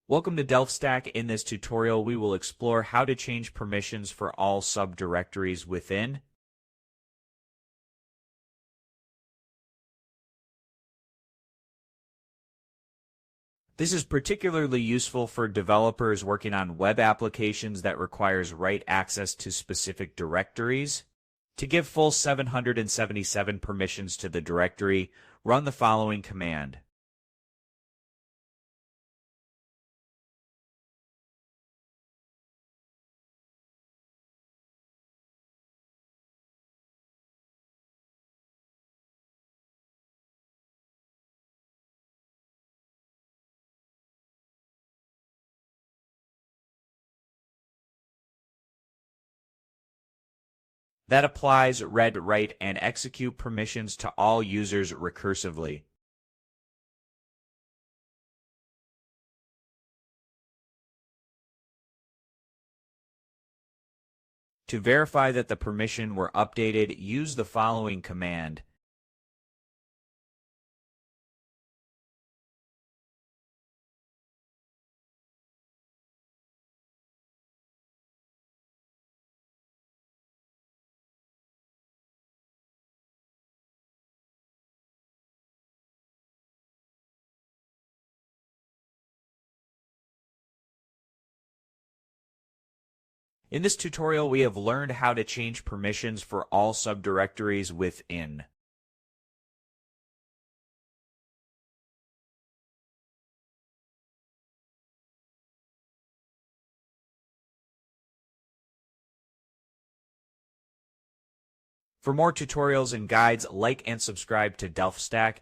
Welcome to DelftStack. In this tutorial, we will explore how to change permissions for all subdirectories within. This is particularly useful for developers working on web applications that requires write access to specific directories. To give full 777 permissions to the directory, run the following command. That applies read, write, and execute permissions to all users recursively. To verify that the permission were updated, use the following command. In this tutorial, we have learned how to change permissions for all subdirectories within. For more tutorials and guides, like and subscribe to DelftStack.